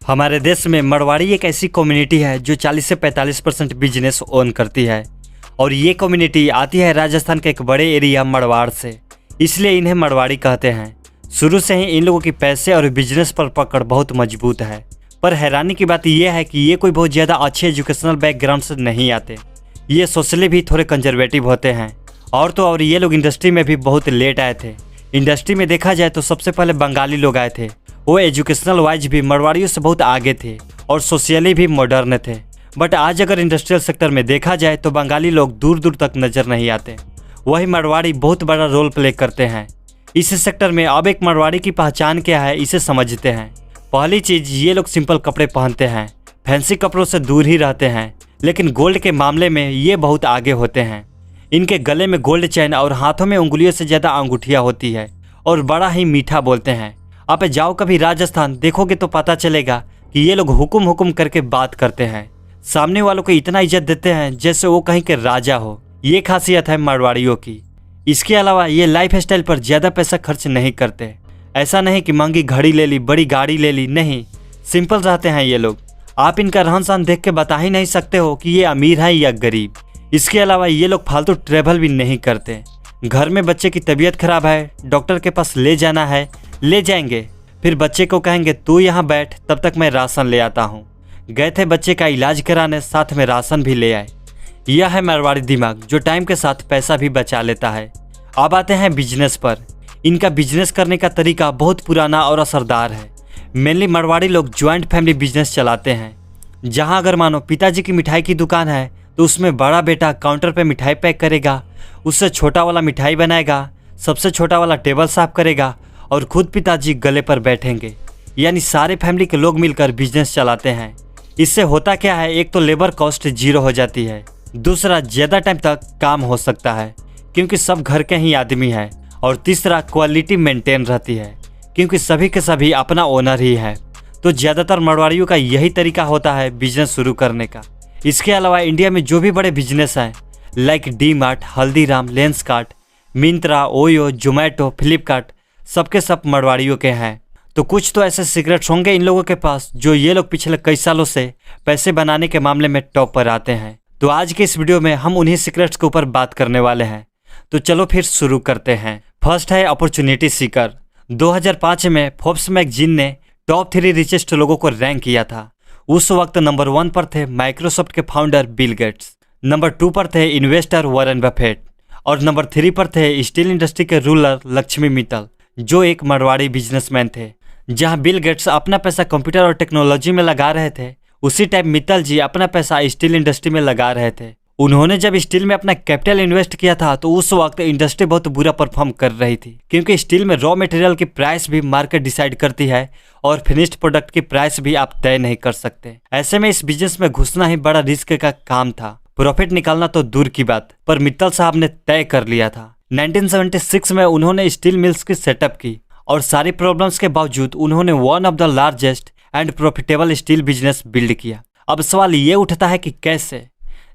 हमारे देश में मरवाड़ी एक ऐसी कम्युनिटी है जो 40 से 45% बिजनेस ओन करती है और ये कम्युनिटी आती है राजस्थान के एक बड़े एरिया मरवाड़ से, इसलिए इन्हें मरवाड़ी कहते हैं। शुरू से ही इन लोगों की पैसे और बिजनेस पर पकड़ बहुत मजबूत है। पर हैरानी की बात यह है कि ये कोई बहुत ज़्यादा अच्छे एजुकेशनल बैकग्राउंड से नहीं आते। ये सोशली भी थोड़े कंजर्वेटिव होते हैं और तो और ये लोग इंडस्ट्री में भी बहुत लेट आए थे। इंडस्ट्री में देखा जाए तो सबसे पहले बंगाली लोग आए थे। वो एजुकेशनल वाइज भी मरवाड़ियों से बहुत आगे थे और सोशली भी मॉडर्न थे। बट आज अगर इंडस्ट्रियल सेक्टर में देखा जाए तो बंगाली लोग दूर दूर तक नज़र नहीं आते, वही मरवाड़ी बहुत बड़ा रोल प्ले करते हैं इस सेक्टर में। अब एक मरवाड़ी की पहचान क्या है इसे समझते हैं। पहली चीज़, ये लोग सिंपल कपड़े पहनते हैं, फैंसी कपड़ों से दूर ही रहते हैं, लेकिन गोल्ड के मामले में ये बहुत आगे होते हैं। इनके गले में गोल्ड चेन और हाथों में उंगलियों से ज़्यादा अंगूठियाँ होती है और बड़ा ही मीठा बोलते हैं। आप जाओ कभी राजस्थान, देखोगे तो पता चलेगा कि ये लोग हुकुम हुकुम करके बात करते हैं, सामने वालों को इतना इज्जत देते हैं जैसे वो कहीं के राजा हो। ये खासियत है मारवाड़ियों की। इसके अलावा ये लाइफ स्टाइल पर ज़्यादा पैसा खर्च नहीं करते। ऐसा नहीं कि महंगी घड़ी ले ली, बड़ी गाड़ी ले ली, नहीं, सिंपल रहते हैं ये लोग। आप इनका रहन सहन देख के बता ही नहीं सकते हो कि ये अमीर है या गरीब। इसके अलावा ये लोग फालतू ट्रैवल भी नहीं करते। घर में बच्चे की तबीयत खराब है, डॉक्टर के पास ले जाना है, ले जाएंगे, फिर बच्चे को कहेंगे तू यहाँ बैठ, तब तक मैं राशन ले आता हूँ। गए थे बच्चे का इलाज कराने, साथ में राशन भी ले आए। यह है मारवाड़ी दिमाग जो टाइम के साथ पैसा भी बचा लेता है। अब आते हैं बिजनेस पर। इनका बिजनेस करने का तरीका बहुत पुराना और असरदार है। मेनली मारवाड़ी लोग ज्वाइंट फैमिली बिजनेस चलाते हैं, जहाँ अगर मानो पिताजी की मिठाई की दुकान है तो उसमें बड़ा बेटा काउंटर पे मिठाई पैक करेगा, उससे छोटा वाला मिठाई बनाएगा, सबसे छोटा वाला टेबल साफ करेगा और खुद पिताजी गले पर बैठेंगे। यानी सारे फैमिली के लोग मिलकर बिजनेस चलाते हैं। इससे होता क्या है, एक तो लेबर कॉस्ट 0 हो जाती है, दूसरा ज़्यादा टाइम तक काम हो सकता है क्योंकि सब घर के ही आदमी हैं, और तीसरा क्वालिटी मेंटेन रहती है क्योंकि सभी के सभी अपना ओनर ही है। तो ज़्यादातर मारवाड़ियों का यही तरीका होता है बिजनेस शुरू करने का। इसके अलावा इंडिया में जो भी बड़े बिजनेस हैं like D mart, Haldiram, Lenskart, Myntra, OYO, Zomato, Flipkart, सबके सब मरवाड़ियों के हैं। तो कुछ तो ऐसे सीक्रेट्स होंगे इन लोगों के पास जो ये लोग पिछले कई सालों से पैसे बनाने के मामले में टॉप पर आते हैं। तो आज के इस वीडियो में हम उन्हीं सीक्रेट्स के ऊपर बात करने वाले हैं। तो चलो फिर शुरू करते हैं। फर्स्ट है अपॉर्चुनिटी सीकर। 2005 में फोर्ब्स मैगजीन ने टॉप 3 रिचेस्ट लोगों को रैंक किया था। उस वक्त नंबर 1 पर थे माइक्रोसॉफ्ट के फाउंडर बिल गेट्स, नंबर 2 पर थे इन्वेस्टर वॉरेन बफेट और नंबर 3 पर थे स्टील इंडस्ट्री के रूलर लक्ष्मी मित्तल, जो एक मरवाड़ी बिजनेसमैन थे। जहां बिल गेट्स अपना पैसा कंप्यूटर और टेक्नोलॉजी में लगा रहे थे, उसी टाइम मित्तल जी अपना पैसा स्टील इंडस्ट्री में लगा रहे थे। उन्होंने जब स्टील में अपना कैपिटल इन्वेस्ट किया था तो उस वक्त इंडस्ट्री बहुत बुरा परफॉर्म कर रही थी क्योंकि स्टील में रॉ मटेरियल की प्राइस भी मार्केट डिसाइड करती है और फिनिश्ड प्रोडक्ट की प्राइस भी आप तय नहीं कर सकते। ऐसे में इस बिजनेस में घुसना ही बड़ा रिस्क का काम था। प्रॉफिट निकालना तो दूर की बात, पर मित्तल साहब ने तय कर लिया था। 1976 में उन्होंने स्टील मिल्स की सेटअप की और सारी प्रॉब्लम्स के बावजूद उन्होंने one of the largest and profitable steel business build किया। अब सवाल ये उठता है कि कैसे?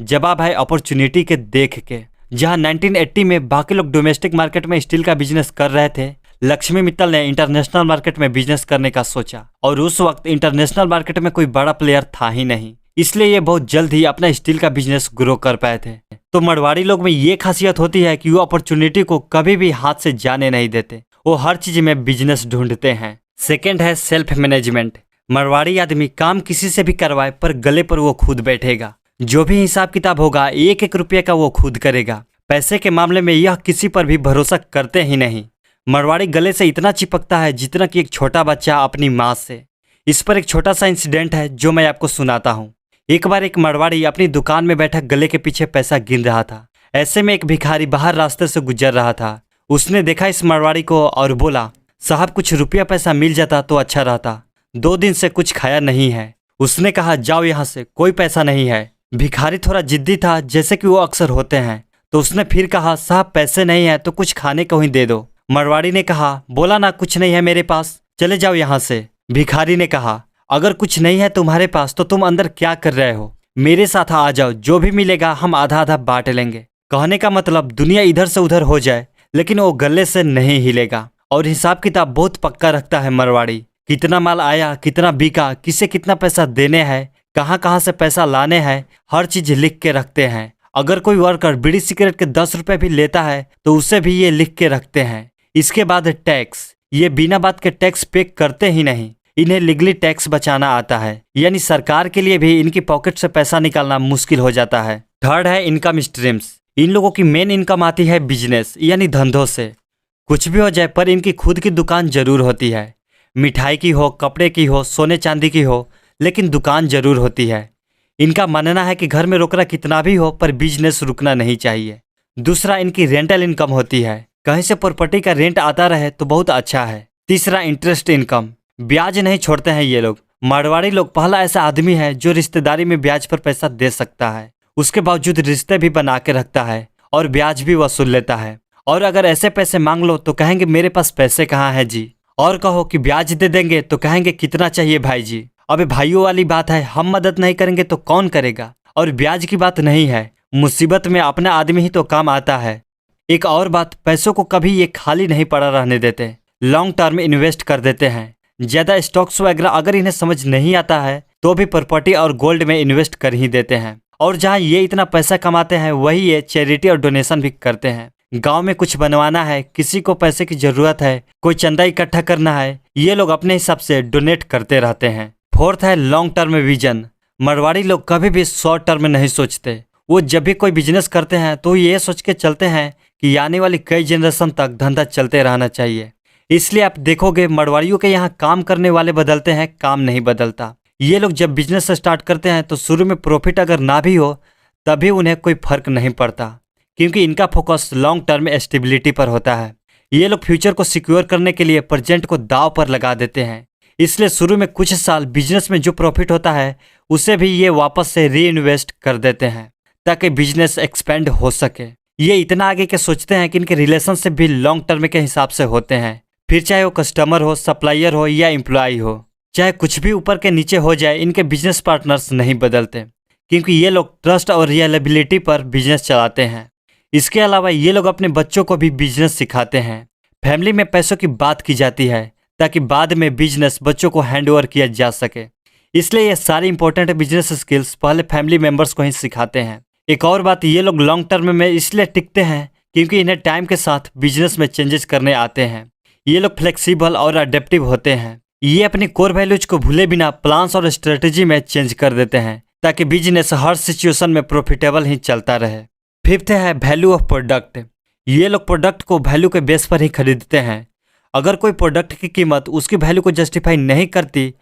जवाब है अपॉर्चुनिटी के देख के। जहां 1980 में बाकी लोग डोमेस्टिक मार्केट में स्टील का बिजनेस कर रहे थे, लक्ष्मी मित्तल ने इंटरनेशनल मार्केट में बिजनेस करने का सोचा और उस वक्त इंटरनेशनल मार्केट में कोई बड़ा प्लेयर था ही नहीं, इसलिए ये बहुत जल्द ही अपना स्टील का बिजनेस ग्रो कर पाए थे। तो मरवाड़ी लोग में ये खासियत होती है कि वो अपॉर्चुनिटी को कभी भी हाथ से जाने नहीं देते, वो हर चीज में बिजनेस ढूंढते हैं। सेकेंड है सेल्फ मैनेजमेंट। मरवाड़ी आदमी काम किसी से भी करवाए पर गले पर वो खुद बैठेगा। जो भी हिसाब किताब होगा 1-1 रुपये का वो खुद करेगा। पैसे के मामले में यह किसी पर भी भरोसा करते ही नहीं। मरवाड़ी गले से इतना चिपकता है जितना कि एक छोटा बच्चा अपनी माँ से। इस पर एक छोटा सा इंसिडेंट है जो मैं आपको सुनाता हूँ। एक बार एक मरवाड़ी अपनी दुकान में बैठा गले के पीछे पैसा गिन रहा था। ऐसे में एक भिखारी बाहर रास्ते से गुजर रहा था। उसने देखा इस मरवाड़ी को और बोला, साहब कुछ रुपया पैसा मिल जाता तो अच्छा रहता, 2 दिन से कुछ खाया नहीं है। उसने कहा जाओ यहाँ से, कोई पैसा नहीं है। भिखारी थोड़ा जिद्दी था जैसे कि वो अक्सर होते हैं, तो उसने फिर कहा साहब पैसे नहीं है तो कुछ खाने को ही दे दो। मरवाड़ी ने कहा बोला ना कुछ नहीं है मेरे पास, चले जाओ यहाँ से। भिखारी ने कहा अगर कुछ नहीं है तुम्हारे पास तो तुम अंदर क्या कर रहे हो, मेरे साथ आ जाओ, जो भी मिलेगा हम आधा आधा बांट लेंगे। कहने का मतलब दुनिया इधर से उधर हो जाए लेकिन वो गले से नहीं हिलेगा। और हिसाब किताब बहुत पक्का रखता है मरवाड़ी। कितना माल आया, कितना बिका, किसे कितना पैसा देने हैं, कहाँ कहाँ से पैसा लाने हैं, हर चीज लिख के रखते हैं। अगर कोई वर्कर बीड़ी सिगरेट के 10 रुपए भी लेता है तो उसे भी ये लिख के रखते हैं। इसके बाद टैक्स, ये बिना बात के टैक्स पे करते ही नहीं, इन्हें लीगली टैक्स बचाना आता है, यानी सरकार के लिए भी इनकी पॉकेट से पैसा निकालना मुश्किल हो जाता है। थर्ड है इनकम स्ट्रीम्स। इन लोगों की मेन इनकम आती है बिजनेस यानी धंधों से। कुछ भी हो जाए पर इनकी खुद की दुकान जरूर होती है, मिठाई की हो, कपड़े की हो, सोने चांदी की हो, लेकिन दुकान जरूर होती है। इनका मानना है कि घर में रोकना कितना भी हो पर बिजनेस रुकना नहीं चाहिए। दूसरा, इनकी रेंटल इनकम होती है, कहीं से प्रॉपर्टी का रेंट आता रहे तो बहुत अच्छा है। तीसरा, इंटरेस्ट इनकम, ब्याज नहीं छोड़ते हैं ये लोग। मारवाड़ी लोग पहला ऐसा आदमी है जो रिश्तेदारी में ब्याज पर पैसा दे सकता है, उसके बावजूद रिश्ते भी बना के रखता है और ब्याज भी वसूल लेता है। और अगर ऐसे पैसे मांग लो तो कहेंगे मेरे पास पैसे कहाँ है जी, और कहो कि ब्याज दे देंगे तो कहेंगे कितना चाहिए भाई जी। अबे भाइयों वाली बात है, हम मदद नहीं करेंगे तो कौन करेगा। और ब्याज की बात नहीं है, मुसीबत में अपना आदमी ही तो काम आता है। एक और बात, पैसों को कभी ये खाली नहीं पड़ा रहने देते, लॉन्ग टर्म इन्वेस्ट कर देते हैं। ज्यादा स्टॉक्स वगैरह अगर इन्हें समझ नहीं आता है तो भी प्रॉपर्टी और गोल्ड में इन्वेस्ट कर ही देते हैं। और जहाँ ये इतना पैसा कमाते हैं वही ये चैरिटी और डोनेशन भी करते हैं। गांव में कुछ बनवाना है, किसी को पैसे की जरूरत है, कोई चंदा इकट्ठा करना है, ये लोग अपने हिसाब से डोनेट करते रहते हैं। फोर्थ है लॉन्ग टर्म विजन। मारवाड़ी लोग कभी भी शॉर्ट टर्म में नहीं सोचते। वो जब भी कोई बिजनेस करते हैं तो ये सोच के चलते हैं कि आने वाली कई जनरेशन तक धंधा चलते रहना चाहिए। इसलिए आप देखोगे मारवाड़ियों के यहाँ काम करने वाले बदलते हैं, काम नहीं बदलता। ये लोग जब बिजनेस स्टार्ट करते हैं तो शुरू में प्रॉफिट अगर ना भी हो तभी उन्हें कोई फर्क नहीं पड़ता, क्योंकि इनका फोकस लॉन्ग टर्म स्टेबिलिटी पर होता है। ये लोग फ्यूचर को सिक्योर करने के लिए प्रेजेंट को दांव पर लगा देते हैं। इसलिए शुरू में कुछ साल बिजनेस में जो प्रॉफिट होता है उसे भी ये वापस से री इन्वेस्ट कर देते हैं ताकि बिजनेस एक्सपेंड हो सके। ये इतना आगे के सोचते हैं कि इनके रिलेशनशिप भी लॉन्ग टर्म के हिसाब से होते हैं, फिर चाहे वो कस्टमर हो, सप्लायर हो या एम्प्लॉय हो, चाहे कुछ भी ऊपर के नीचे हो जाए, इनके बिजनेस पार्टनर्स नहीं बदलते, क्योंकि ये लोग ट्रस्ट और रियलेबिलिटी पर बिजनेस चलाते हैं। इसके अलावा ये लोग अपने बच्चों को भी बिजनेस सिखाते हैं। फैमिली में पैसों की बात की जाती है ताकि बाद में बिजनेस बच्चों को हैंड ओवर किया जा सके। इसलिए ये सारी इंपॉर्टेंट बिजनेस स्किल्स पहले फैमिली मेंबर्स को ही सिखाते हैं। एक और बात, ये लोग लॉन्ग टर्म में इसलिए टिकते हैं क्योंकि इन्हें टाइम के साथ बिजनेस में चेंजेस करने आते हैं। ये लोग फ्लेक्सिबल और अडेप्टिव होते हैं। ये अपनी कोर वैल्यूज को भूले बिना प्लान्स और स्ट्रेटेजी में चेंज कर देते हैं ताकि बिजनेस हर सिचुएशन में प्रॉफिटेबल ही चलता रहे। फिफ्थ है वैल्यू ऑफ प्रोडक्ट। ये लोग प्रोडक्ट को वैल्यू के बेस पर ही खरीदते हैं। अगर कोई प्रोडक्ट की कीमत उसकी वैल्यू को जस्टिफाई नहीं करती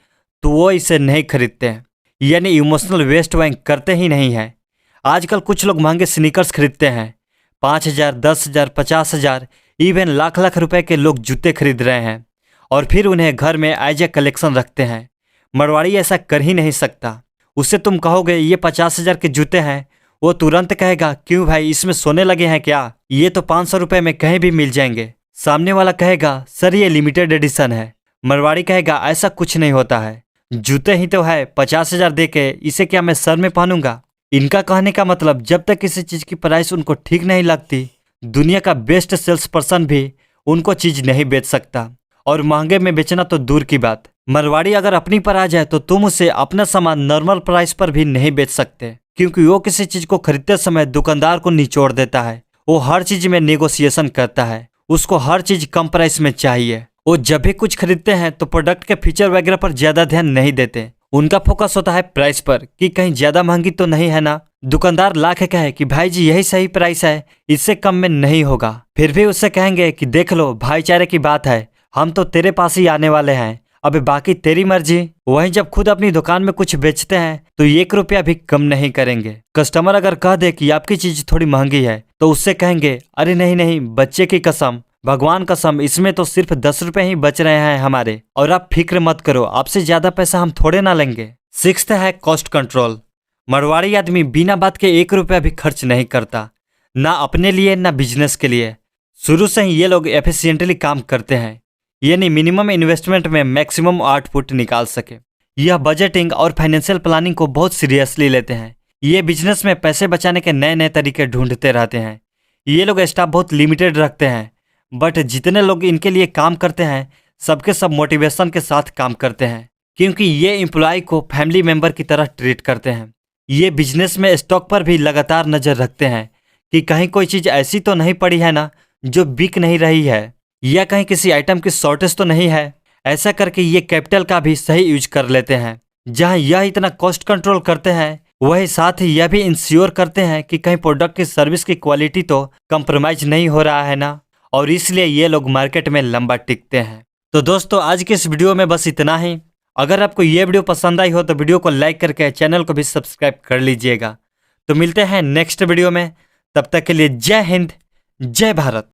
तो वो इसे नहीं खरीदते हैं, यानी इमोशनल वेस्ट बैंक करते ही नहीं हैं। आजकल कुछ लोग महंगे स्नीकर्स खरीदते हैं, 5,000, 10,000, 50,000, इवन लाख लाख रुपए के लोग जूते खरीद रहे हैं और फिर उन्हें घर में एज ए कलेक्शन रखते हैं। मारवाड़ी ऐसा कर ही नहीं सकता। उससे तुम कहोगे ये 50,000 के जूते हैं, वो तुरंत कहेगा क्यों भाई इसमें सोने लगे हैं क्या, ये तो 500 रुपये में कहीं भी मिल जाएंगे। सामने वाला कहेगा सर ये लिमिटेड एडिशन है। मारवाड़ी कहेगा ऐसा कुछ नहीं होता है, जूते ही तो है, 50,000 दे के इसे क्या मैं सर में पहनूंगा। इनका कहने का मतलब जब तक किसी चीज की प्राइस उनको ठीक नहीं लगती, दुनिया का बेस्ट सेल्स पर्सन भी उनको चीज नहीं बेच सकता, और महंगे में बेचना तो दूर की बात। मारवाड़ी अगर अपनी पर आ जाए तो तुम उसे अपना सामान नॉर्मल प्राइस पर भी नहीं बेच सकते, क्योंकि वो किसी चीज को खरीदते समय दुकानदार को निचोड़ देता है। वो हर चीज में नेगोशिएशन करता है, उसको हर चीज कम प्राइस में चाहिए। वो जब भी कुछ खरीदते हैं तो प्रोडक्ट के फीचर वगैरह पर ज्यादा ध्यान नहीं देते, उनका फोकस होता है प्राइस पर कि कहीं ज्यादा महंगी तो नहीं है ना। दुकानदार लाख कहे कि भाई जी यही सही प्राइस है, इससे कम में नहीं होगा, फिर भी उससे कहेंगे कि देख लो भाईचारे की बात है, हम तो तेरे पास ही आने वाले हैं, अबे बाकी तेरी मर्जी। वहीं जब खुद अपनी दुकान में कुछ बेचते हैं तो 1 रुपया भी कम नहीं करेंगे। कस्टमर अगर कह दे कि आपकी चीज थोड़ी महंगी है तो उससे कहेंगे अरे नहीं नहीं, बच्चे की कसम, भगवान कसम, इसमें तो सिर्फ 10 रुपए ही बच रहे हैं हमारे, और आप फिक्र मत करो, आपसे ज्यादा पैसा हम थोड़े ना लेंगे। सिक्स्थ है कॉस्ट कंट्रोल। मारवाड़ी आदमी बिना बात के 1 रुपया भी खर्च नहीं करता, ना अपने लिए ना बिजनेस के लिए। शुरू से ही ये लोग एफिशिएंटली काम करते हैं, यानी मिनिमम इन्वेस्टमेंट में मैक्सिमम आउटपुट निकाल सके। यह बजटिंग और फाइनेंशियल प्लानिंग को बहुत सीरियसली लेते हैं। ये बिजनेस में पैसे बचाने के नए नए तरीके ढूंढते रहते हैं। ये लोग स्टाफ बहुत लिमिटेड रखते हैं, बट जितने लोग इनके लिए काम करते हैं सबके सब मोटिवेशन के साथ काम करते हैं, क्योंकि ये एम्प्लॉय को फैमिली मेंबर की तरह ट्रीट करते हैं। ये बिजनेस में स्टॉक पर भी लगातार नजर रखते हैं कि कहीं कोई चीज ऐसी तो नहीं पड़ी है ना जो बिक नहीं रही है, या कहीं किसी आइटम की शॉर्टेज तो नहीं है। ऐसा करके ये कैपिटल का भी सही यूज कर लेते हैं। जहां यह इतना कॉस्ट कंट्रोल करते हैं, वही साथ ही यह भी इंश्योर करते हैं कि कहीं प्रोडक्ट की सर्विस की क्वालिटी तो कंप्रोमाइज नहीं हो रहा है ना, और इसलिए ये लोग मार्केट में लंबा टिकते हैं। तो दोस्तों, आज के इस वीडियो में बस इतना ही। अगर आपको ये वीडियो पसंद आई हो तो वीडियो को लाइक करके चैनल को भी सब्सक्राइब कर लीजिएगा। तो मिलते हैं नेक्स्ट वीडियो में, तब तक के लिए जय हिंद, जय भारत।